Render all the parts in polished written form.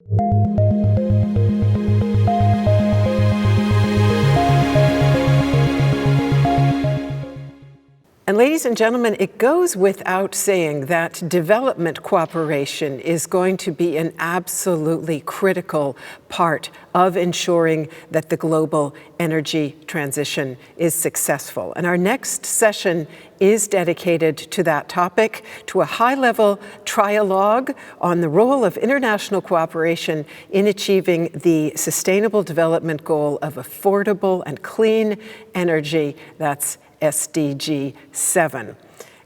And ladies and gentlemen, it goes without saying that development cooperation is going to be an absolutely critical part of ensuring that the global energy transition is successful. And our next session is dedicated to that topic, to a high-level trialogue on the role of international cooperation in achieving the Sustainable Development Goal of affordable and clean energy. That's SDG 7.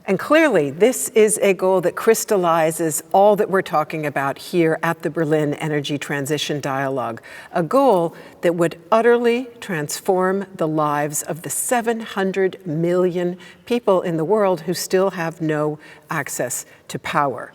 And clearly, this is a goal that crystallizes all that we're talking about here at the Berlin Energy Transition Dialogue, a goal that would utterly transform the lives of the 700 million people in the world who still have no access to power.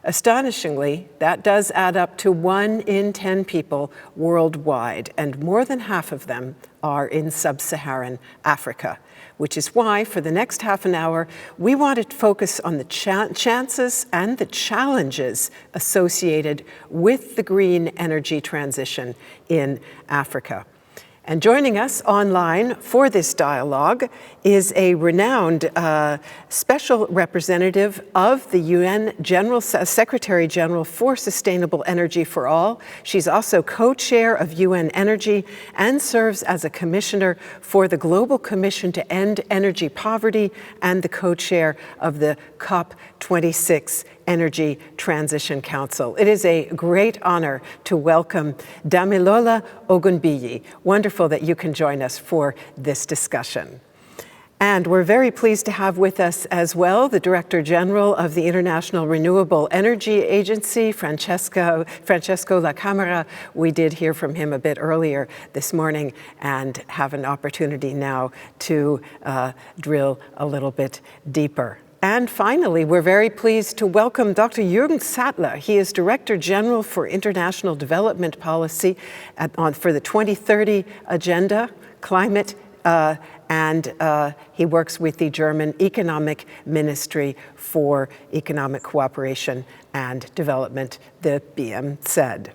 Astonishingly, that does add up to 1 in 10 people worldwide, and more than half of them are in sub-Saharan Africa, which is why for the next half an hour, we want to focus on the chances and the challenges associated with the green energy transition in Africa. And joining us online for this dialogue is a renowned special representative of the UN Secretary General for Sustainable Energy for All. She's also co-chair of UN Energy and serves as a commissioner for the Global Commission to End Energy Poverty and the co-chair of the COP26 Energy Transition Council. It is a great honor to welcome Damilola Ogunbiyi. Wonderful that you can join us for this discussion. And we're very pleased to have with us as well the Director General of the International Renewable Energy Agency, Francesco La Camera. We did hear from him a bit earlier this morning and have an opportunity now to drill a little bit deeper. And finally, we're very pleased to welcome Dr. Jürgen Sattler. He is Director General for International Development Policy for the 2030 Agenda, Climate, and he works with the German Economic Ministry for Economic Cooperation and Development, the BMZ.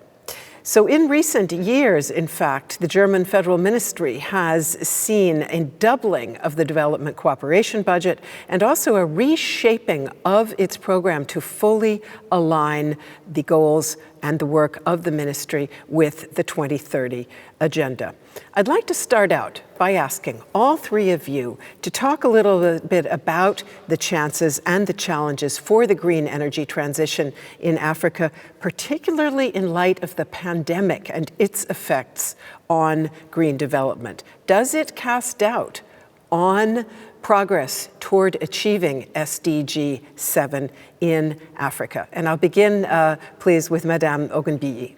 So in recent years, in fact, the German Federal Ministry has seen a doubling of the development cooperation budget and also a reshaping of its program to fully align the goals and the work of the ministry with the 2030 agenda. I'd like to start out by asking all three of you to talk a little bit about the chances and the challenges for the green energy transition in Africa, particularly in light of the pandemic and its effects on green development. Does it cast doubt on progress toward achieving SDG 7 in Africa? And I'll begin, please, with Madame Ogunbiyi.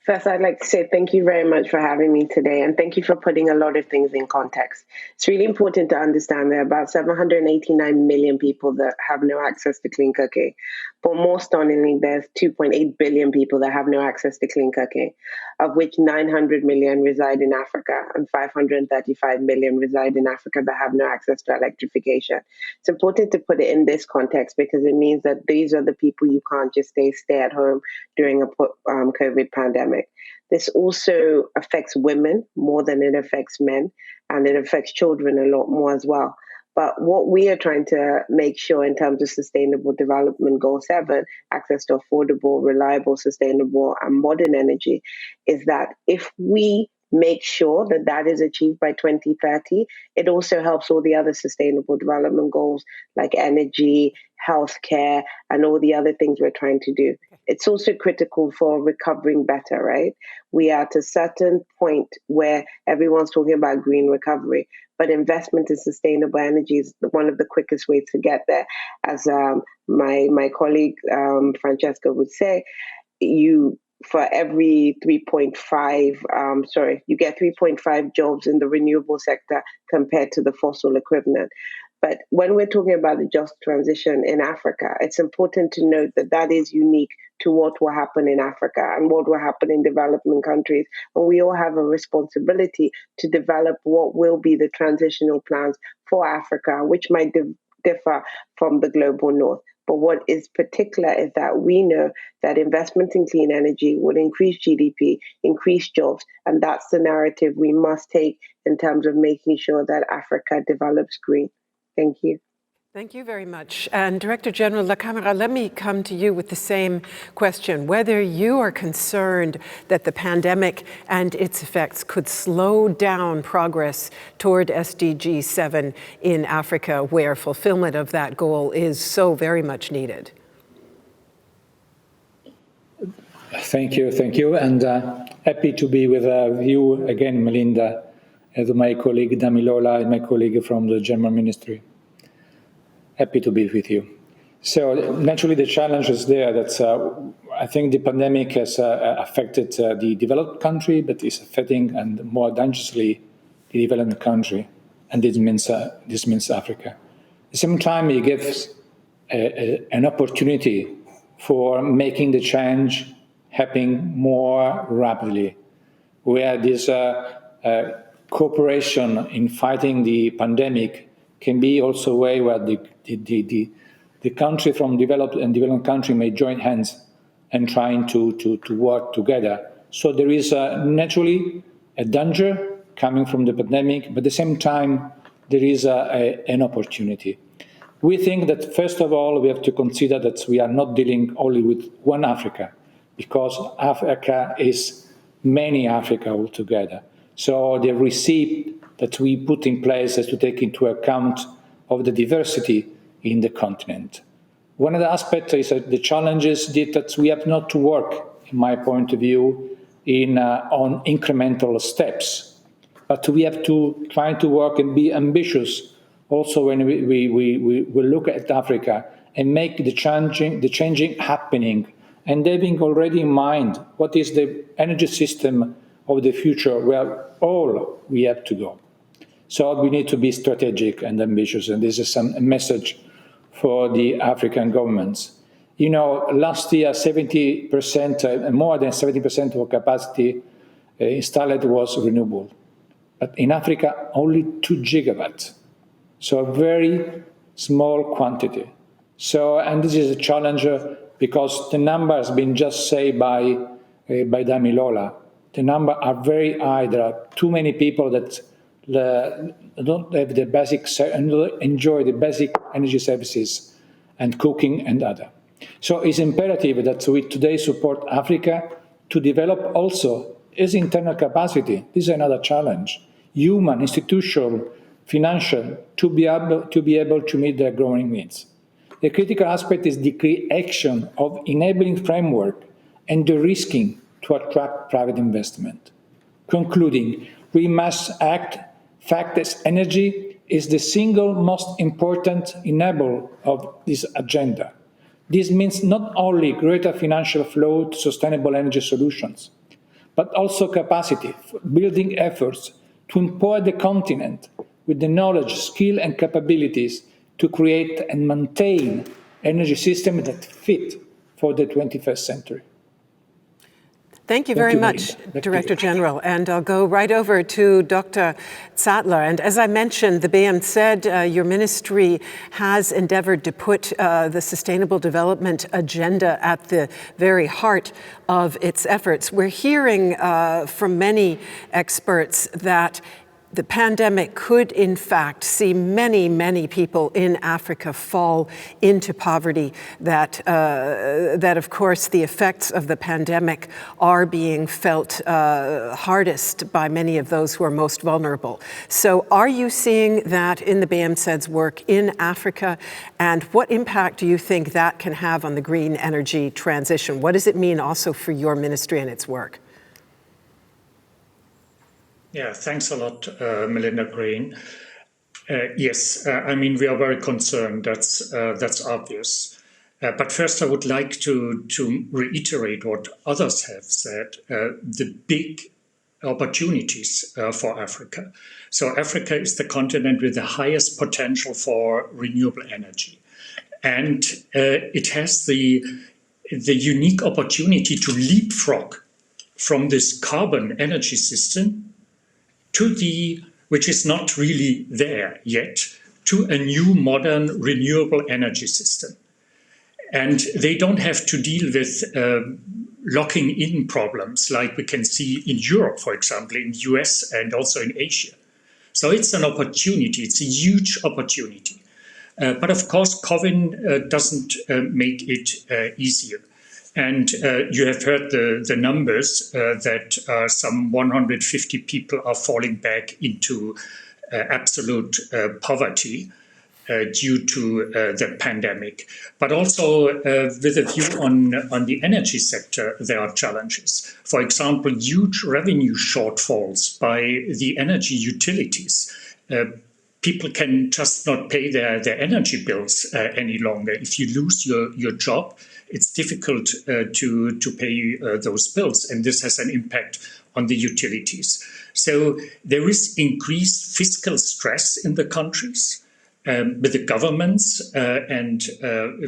First, I'd like to say thank you very much for having me today, and thank you for putting a lot of things in context. It's really important to understand there are about 789 million people that have no access to clean cooking. But more stunningly, there's 2.8 billion people that have no access to clean cooking, of which 900 million reside in Africa and 535 million reside in Africa that have no access to electrification. It's important to put it in this context because it means that these are the people you can't just stay at home during a COVID pandemic. This also affects women more than it affects men, and it affects children a lot more as well. But what we are trying to make sure in terms of Sustainable Development Goal 7, access to affordable, reliable, sustainable, and modern energy, is that if we make sure that that is achieved by 2030, it also helps all the other Sustainable Development Goals like energy, healthcare, and all the other things we're trying to do. It's also critical for recovering better, right? We are at a certain point where everyone's talking about green recovery, but investment in sustainable energy is one of the quickest ways to get there. As my colleague Francesca would say, for every 3.5, you get 3.5 jobs in the renewable sector compared to the fossil equivalent. But when we're talking about the just transition in Africa, it's important to note that that is unique to what will happen in Africa and what will happen in developing countries. And we all have a responsibility to develop what will be the transitional plans for Africa, which might differ from the global north. But what is particular is that we know that investment in clean energy will increase GDP, increase jobs, and that's the narrative we must take in terms of making sure that Africa develops green. Thank you. Thank you very much. And Director General Lakamera, let me come to you with the same question. Whether you are concerned that the pandemic and its effects could slow down progress toward SDG 7 in Africa, where fulfillment of that goal is so very much needed. Thank you. And happy to be with you again, Melinda, and my colleague Damilola and my colleague from the German Ministry. Happy to be with you. So naturally the challenge is there that I think the pandemic has affected the developed country, but is affecting and more dangerously the developing country, and this means Africa. At the same time, it gives an opportunity for making the change happen more rapidly, where this cooperation in fighting the pandemic can be also a way where the country from developed and developing country may join hands and trying to work together. So there is naturally a danger coming from the pandemic, but at the same time, there is an opportunity. We think that, first of all, we have to consider that we are not dealing only with one Africa, because Africa is many Africa altogether. So the receipt that we put in place has to take into account of the diversity in the continent. One of the aspects is that the challenges that we have not to work, in my point of view, on incremental steps, but we have to try to work and be ambitious also when we look at Africa and make the changing happening, and having already in mind what is the energy system of the future where all we have to go. So we need to be strategic and ambitious, and this is a message for the African governments. You know, last year, 70%, more than 70% of our capacity installed was renewable. But in Africa, only 2 gigawatts. So a very small quantity. So, and this is a challenge because the number has been just said by Damilola. The numbers are very high. There are too many people that don't have the basic, enjoy the basic energy services and cooking and other. So it's imperative that we today support Africa to develop also its internal capacity. This is another challenge. Human, institutional, financial, to be able to meet their growing needs. The critical aspect is the creation of enabling framework and the risking to attract private investment. Concluding, we must act fact that energy is the single most important enabler of this agenda. This means not only greater financial flow to sustainable energy solutions, but also capacity for building efforts to empower the continent with the knowledge, skill, and capabilities to create and maintain energy systems that fit for the 21st century. Thank you very much, Director General. And I'll go right over to Dr. Zattler. And as I mentioned, the BMZ, your ministry has endeavored to put the Sustainable Development Agenda at the very heart of its efforts. We're hearing from many experts that the pandemic could, in fact, see many, many people in Africa fall into poverty, that of course, the effects of the pandemic are being felt hardest by many of those who are most vulnerable. So are you seeing that in the BMZ's work in Africa? And what impact do you think that can have on the green energy transition? What does it mean also for your ministry and its work? Yeah, thanks a lot, Melinda Green. Yes, I mean, we are very concerned. That's obvious. But first, I would like to reiterate what others have said, the big opportunities for Africa. So Africa is the continent with the highest potential for renewable energy. And it has the unique opportunity to leapfrog from this carbon energy system to which is not really there yet, to a new modern renewable energy system. And they don't have to deal with locking in problems like we can see in Europe, for example, in the US and also in Asia. So it's an opportunity. It's a huge opportunity. But of course, COVID doesn't make it easier. And you have heard the numbers that some 150 people are falling back into absolute poverty due to the pandemic. But also with a view on the energy sector, there are challenges. For example, huge revenue shortfalls by the energy utilities. People can just not pay their energy bills any longer. If you lose your job, it's difficult to pay those bills, and this has an impact on the utilities. So there is increased fiscal stress in the countries with the governments and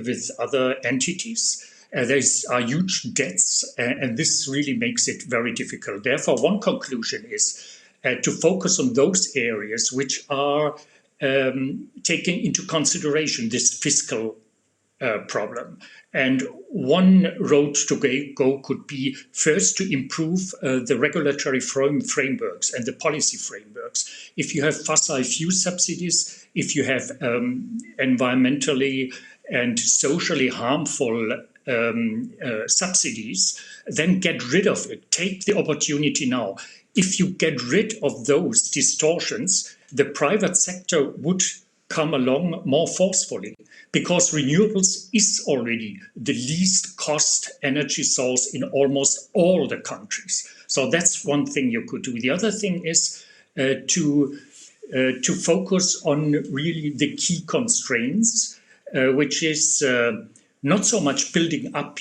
with other entities. There are huge debts, and this really makes it very difficult. Therefore, one conclusion is to focus on those areas which are taking into consideration this fiscal problem. And one road to go could be first to improve the regulatory frameworks and the policy frameworks. If you have fossil fuel subsidies, if you have environmentally and socially harmful subsidies, then get rid of it. Take the opportunity now. If you get rid of those distortions, the private sector would come along more forcefully, because renewables is already the least cost energy source in almost all the countries. So that's one thing you could do. The other thing is to focus on really the key constraints, which is not so much building up,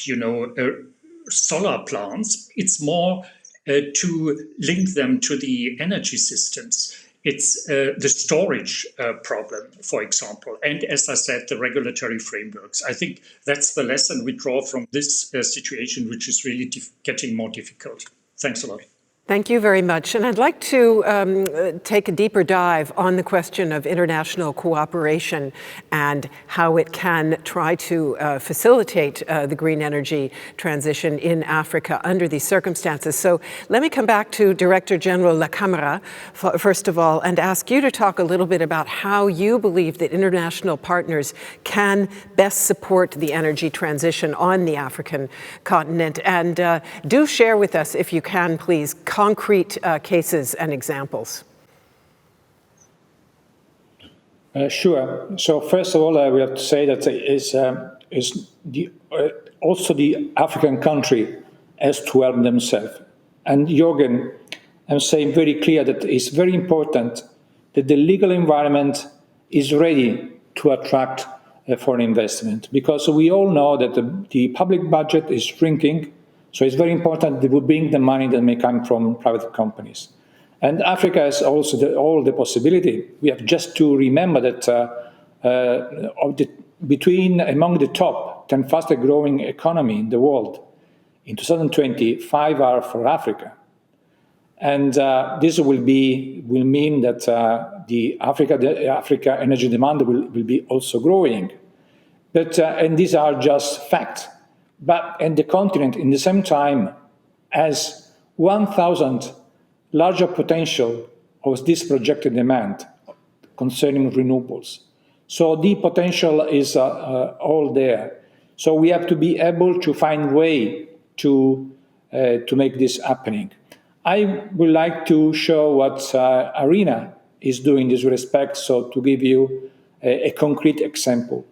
solar plants. It's more to link them to the energy systems. It's the storage problem, for example. And as I said, the regulatory frameworks. I think that's the lesson we draw from this situation, which is really getting more difficult. Thanks a lot. Thank you very much. And I'd like to take a deeper dive on the question of international cooperation and how it can try to facilitate the green energy transition in Africa under these circumstances. So let me come back to Director General La Camara, first of all, and ask you to talk a little bit about how you believe that international partners can best support the energy transition on the African continent. And do share with us, if you can, please, concrete cases and examples. Sure. So first of all, we have to say that also the African country has to help themselves. And Jürgen, I'm saying very clear that it's very important that the legal environment is ready to attract foreign investment, because we all know that the public budget is shrinking. So it's very important that we bring the money that may come from private companies. And Africa has also all the possibility. We have just to remember that among the top 10 fastest growing economy in the world, in 2020, 5 are for Africa. And this will mean that the Africa energy demand will be also growing. But and these are just facts. But and the continent, in the same time, has 1,000 larger potential of this projected demand concerning renewables. So the potential is all there. So we have to be able to find way to make this happening. I would like to show what ARENA is doing in this respect. So to give you a concrete example,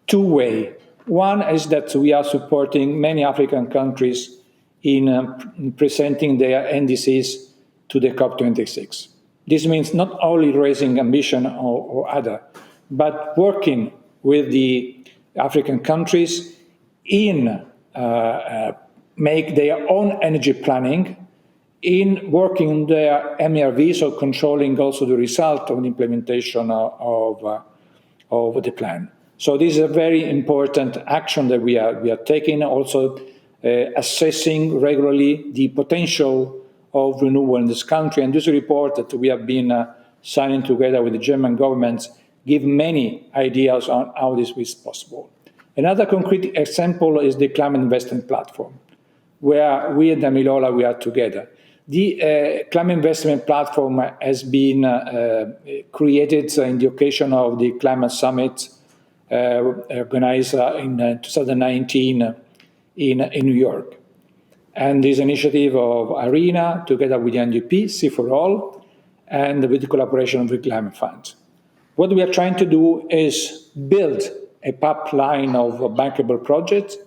2 ways. One is that we are supporting many African countries in presenting their NDCs to the COP26. This means not only raising ambition or other, but working with the African countries in make their own energy planning, in working on their MERV, so controlling also the result of the implementation of the plan. So this is a very important action that we are taking, also assessing regularly the potential of renewable in this country. And this report that we have been signing together with the German government give many ideas on how this is possible. Another concrete example is the Climate Investment Platform, where we and Damilola, we are together. The Climate Investment Platform has been created in the occasion of the Climate Summit organized in 2019 in New York. And this initiative of IRENA, together with the UNDP, Sea4All, and with the collaboration of the Climate Fund. What we are trying to do is build a pipeline of bankable projects,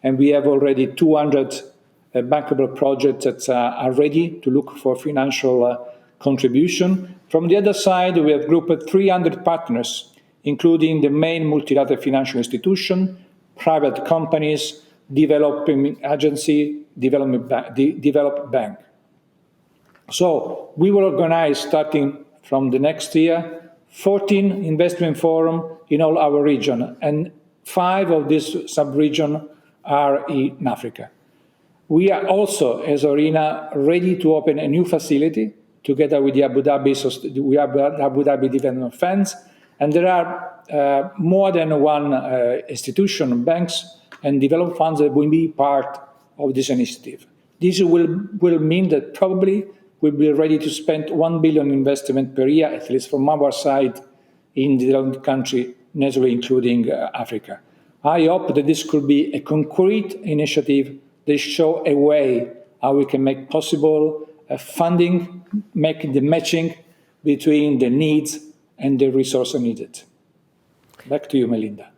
and we have already 200 bankable projects that are ready to look for financial contribution. From the other side, we have grouped 300 partners, including the main multilateral financial institution, private companies, developing agency, development bank. So we will organize, starting from the next year, 14 investment forums in all our region, and 5 of this sub-region are in Africa. We are also, as IRENA, ready to open a new facility together with the Abu Dhabi Development Funds, and there are more than one institution, banks, and development funds that will be part of this initiative. This will mean that probably we'll be ready to spend 1 billion investment per year, at least from our side, in the developed country, naturally including Africa. I hope that this could be a concrete initiative that show a way how we can make possible funding, making the matching between the needs and the resources needed. Back to you, Melinda.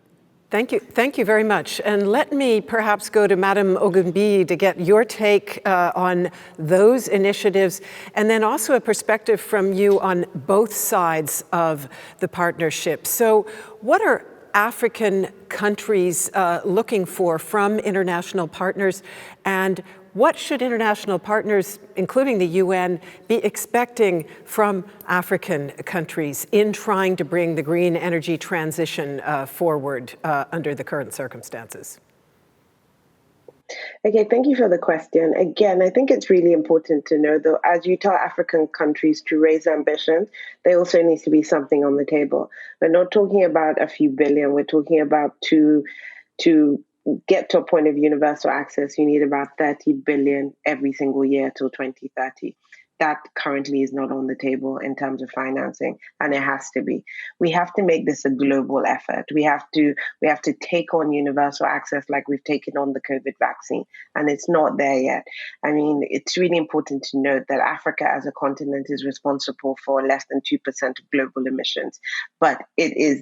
Thank you very much. And let me perhaps go to Madame Ogunbiyi to get your take on those initiatives, and then also a perspective from you on both sides of the partnership. So what are African countries looking for from international partners, and what should international partners, including the UN, be expecting from African countries in trying to bring the green energy transition forward under the current circumstances? Okay, thank you for the question. Again, I think it's really important to know, though, as you tell African countries to raise ambition, there also needs to be something on the table. We're not talking about a few billion, we're talking about to get to a point of universal access, you need about 30 billion every single year till 2030. That currently is not on the table in terms of financing, and it has to be. We have to make this a global effort. We have to take on universal access like we've taken on the COVID vaccine, and it's not there yet. I mean, it's really important to note that Africa as a continent is responsible for less than 2% of global emissions, but it is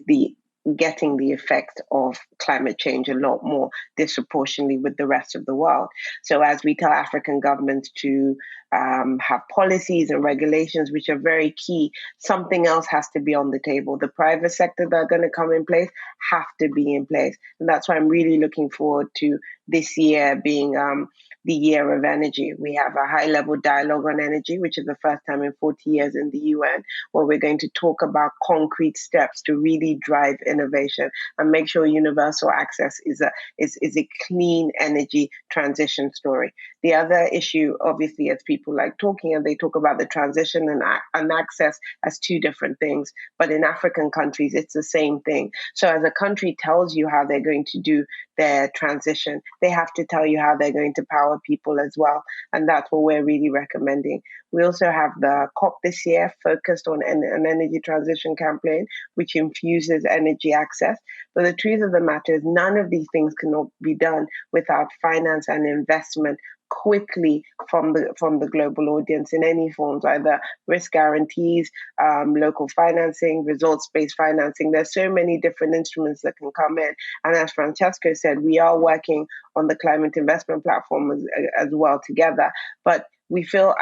getting the effect of climate change a lot more disproportionately with the rest of the world. So as we tell African governments to have policies and regulations which are very key, something else has to be on the table. The private sector that are going to come in place have to be in place. And that's why I'm really looking forward to this year being the year of energy. We have a high-level dialogue on energy, which is the first time in 40 years in the UN, where we're going to talk about concrete steps to really drive innovation and make sure universal access is a clean energy transition story. The other issue, obviously, as people like talking, and they talk about the transition and access as two different things, but in African countries, it's the same thing. So as a country tells you how they're going to do their transition, they have to tell you how they're going to power people as well. And that's what we're really recommending. We also have the COP this year focused on an energy transition campaign, which infuses energy access. But the truth of the matter is none of these things cannot be done without finance and investment quickly from the global audience in any forms, either risk guarantees, local financing, results-based financing. There's so many different instruments that can come in. And as Francesco said, we are working on the climate investment platform as well together. But I feel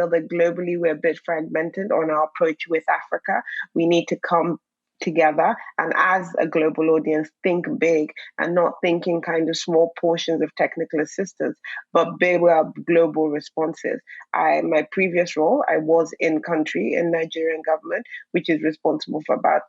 that globally we're a bit fragmented on our approach with Africa. We need to come together and as a global audience think big and not thinking kind of small portions of technical assistance, but bigger global responses. My previous role, I was in country in Nigerian government, which is responsible for about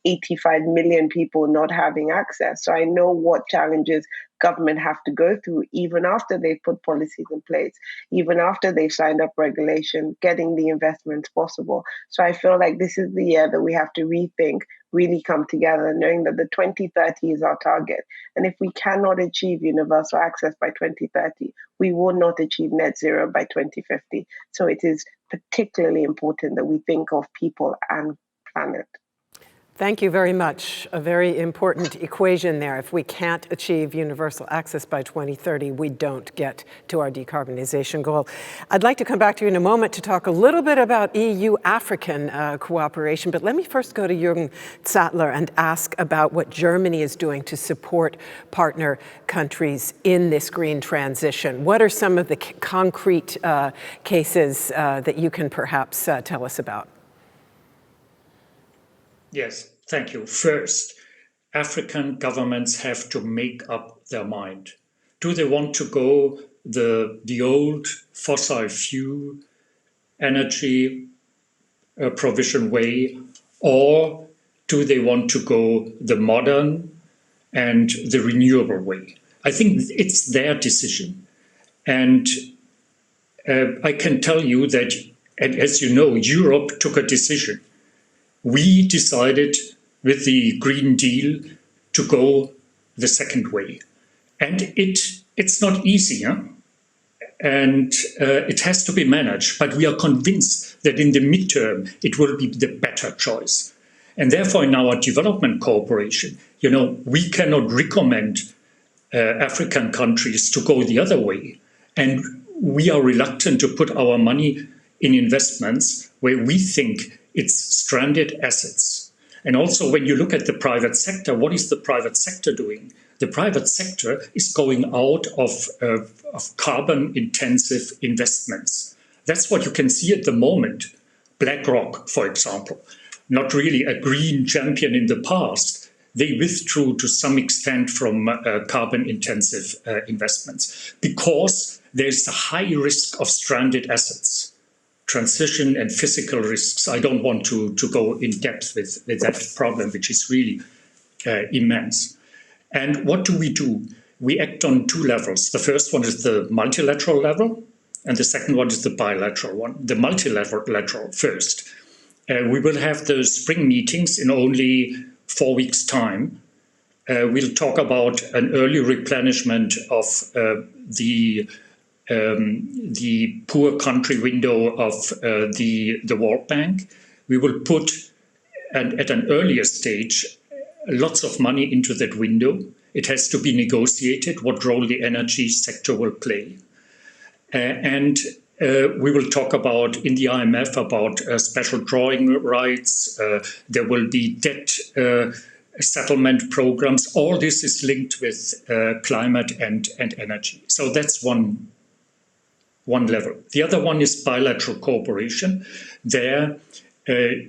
85 million people not having access. So I know what challenges government have to go through even after they put policies in place, even after they've signed up regulation, getting the investments possible. So I feel like this is the year that we have to rethink really come together, knowing that the 2030 is our target. And if we cannot achieve universal access by 2030, we will not achieve net zero by 2050. So it is particularly important that we think of people and planet. Thank you very much. A very important equation there. If we can't achieve universal access by 2030, we don't get to our decarbonization goal. I'd like to come back to you in a moment to talk a little bit about EU-African cooperation, but let me first go to Jürgen Zattler and ask about what Germany is doing to support partner countries in this green transition. What are some of the concrete cases that you can perhaps tell us about? Yes, thank you. First, African governments have to make up their mind. Do they want to go the old fossil fuel energy provision way, or do they want to go the modern and the renewable way? I think it's their decision. And I can tell you that, as you know, Europe took a decision. We decided with the Green Deal to go the second way. And it's not easy, huh? And it has to be managed, but we are convinced that in the midterm, it will be the better choice. And therefore, in our development cooperation, we cannot recommend African countries to go the other way. And we are reluctant to put our money in investments where we think it's stranded assets. And also, when you look at the private sector, what is the private sector doing? The private sector is going out of carbon-intensive investments. That's what you can see at the moment. BlackRock, for example, not really a green champion in the past. They withdrew to some extent from carbon-intensive investments because there's a high risk of stranded assets. Transition and physical risks. I don't want to go in depth with that problem, which is really immense. And what do? We act on two levels. The first one is the multilateral level, and the second one is the bilateral one. The multilateral first. We will have the spring meetings in only 4 weeks' time. We'll talk about an early replenishment of the poor country window of the World Bank. We will put, at an earlier stage, lots of money into that window. It has to be negotiated what role the energy sector will play. And we will talk about, in the IMF, about special drawing rights. There will be debt settlement programs. All this is linked with climate and energy. So that's one level. The other one is bilateral cooperation. There,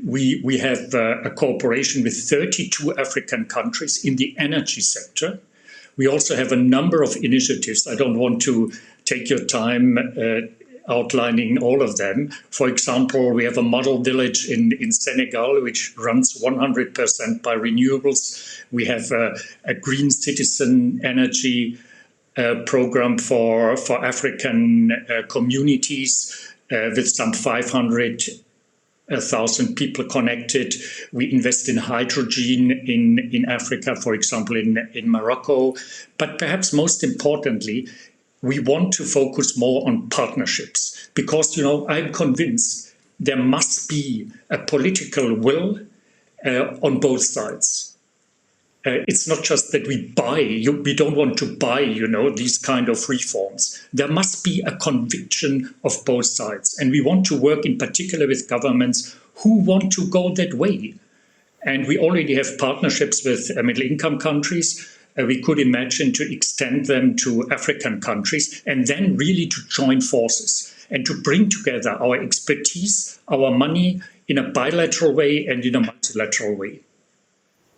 we have a cooperation with 32 African countries in the energy sector. We also have a number of initiatives. I don't want to take your time outlining all of them. For example, we have a model village in Senegal, which runs 100% by renewables. We have a green citizen energy program for African communities with some 500,000 people connected. We invest in hydrogen in Africa, for example, in Morocco. But perhaps most importantly, we want to focus more on partnerships because, I'm convinced there must be a political will on both sides. It's not just that we don't want to buy, these kind of reforms. There must be a conviction of both sides. And we want to work in particular with governments who want to go that way. And we already have partnerships with middle-income countries. We could imagine to extend them to African countries and then really to join forces and to bring together our expertise, our money in a bilateral way and in a multilateral way.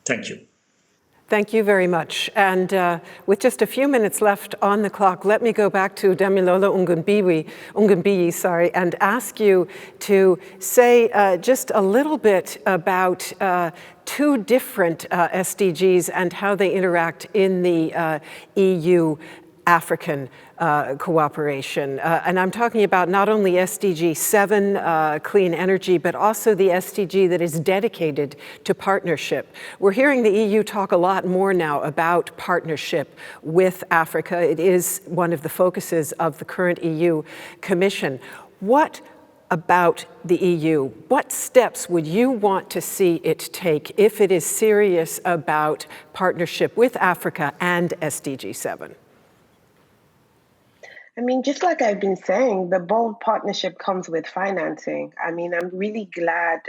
Thank you. Thank you very much. And with just a few minutes left on the clock, let me go back to Damilola Ogunbiyi, and ask you to say just a little bit about two different SDGs and how they interact in the EU African cooperation. And I'm talking about not only SDG 7, clean energy, but also the SDG that is dedicated to partnership. We're hearing the EU talk a lot more now about partnership with Africa. It is one of the focuses of the current EU Commission. What about the EU? What steps would you want to see it take if it is serious about partnership with Africa and SDG 7? I mean, just like I've been saying, the bold partnership comes with financing. I mean, I'm really glad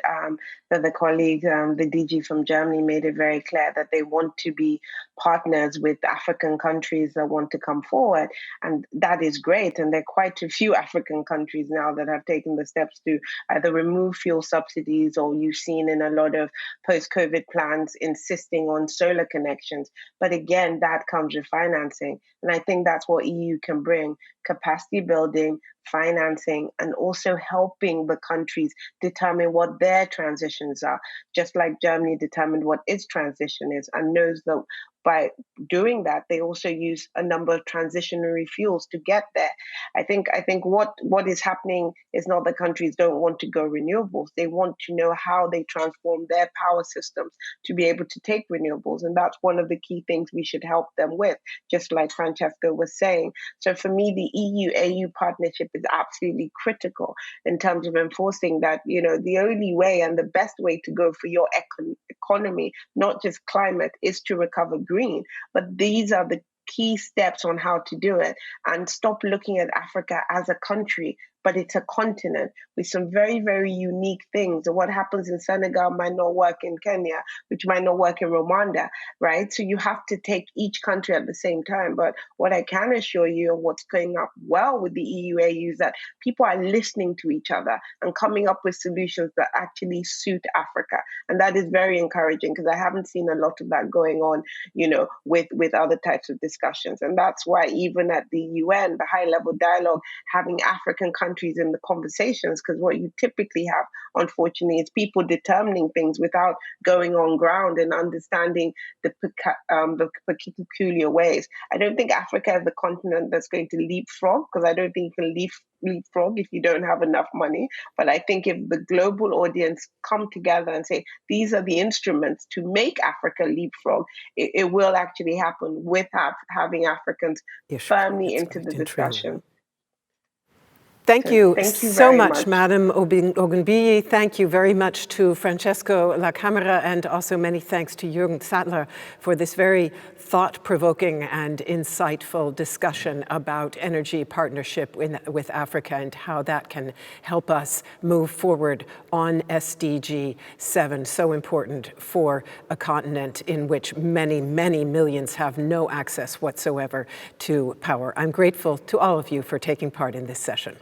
that the colleague, the DG from Germany, made it very clear that they want to be partners with African countries that want to come forward. And that is great. And there are quite a few African countries now that have taken the steps to either remove fuel subsidies, or you've seen in a lot of post-COVID plans insisting on solar connections. But again, that comes with financing. And I think that's what EU can bring: capacity building, financing, and also helping the countries determine what their transitions are, just like Germany determined what its transition is, and knows that by doing that, they also use a number of transitionary fuels to get there. I think what is happening is not that countries don't want to go renewables. They want to know how they transform their power systems to be able to take renewables. And that's one of the key things we should help them with, just like Francesco was saying. So for me, the EU-AU partnership is absolutely critical in terms of enforcing that, the only way and the best way to go for your economy, not just climate, is to recover green. But these are the key steps on how to do it, and stop looking at Africa as a country, but it's a continent with some very, very unique things. And what happens in Senegal might not work in Kenya, which might not work in Rwanda, right? So you have to take each country at the same time. But what I can assure you, and what's going up well with the EU-AU, is that people are listening to each other and coming up with solutions that actually suit Africa. And that is very encouraging, because I haven't seen a lot of that going on, with other types of discussions. And that's why even at the UN, the high-level dialogue, having African countries in the conversations, because what you typically have, unfortunately, is people determining things without going on ground and understanding the peculiar ways. I don't think Africa is the continent that's going to leapfrog, because I don't think you can leapfrog if you don't have enough money. But I think if the global audience come together and say, these are the instruments to make Africa leapfrog, it will actually happen with having Africans firmly into the discussion. Thank you so much, much, Madam Ogunbiyi. Thank you very much to Francesco La Camera, and also many thanks to Jürgen Sattler for this very thought-provoking and insightful discussion about energy partnership with Africa and how that can help us move forward on SDG 7, so important for a continent in which many, many millions have no access whatsoever to power. I'm grateful to all of you for taking part in this session.